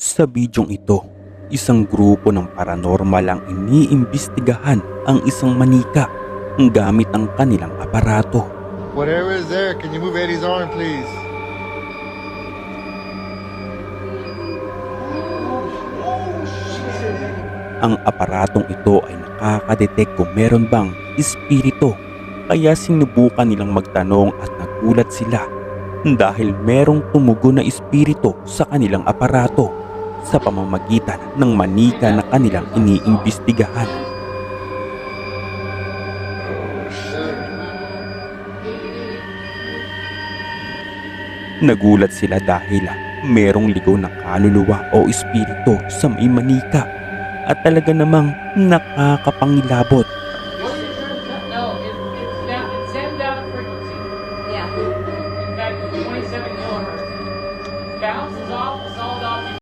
Sa bidyong ito, isang grupo ng paranormal ang iniimbestigahan ang isang manika gamit ang kanilang aparato. Whatever is there, can you move Eddie's arm, please? Ang aparatong ito ay nakakadetect kung meron bang espiritu, kaya sinubukan nilang magtanong at nagulat sila dahil merong tumugon na espiritu sa kanilang aparato sa pamamagitan ng manika na kanilang iniimbestigahan. Nagulat sila dahil merong ligaw na kaluluwa o espiritu sa may manika at talaga namang nakakapangilabot.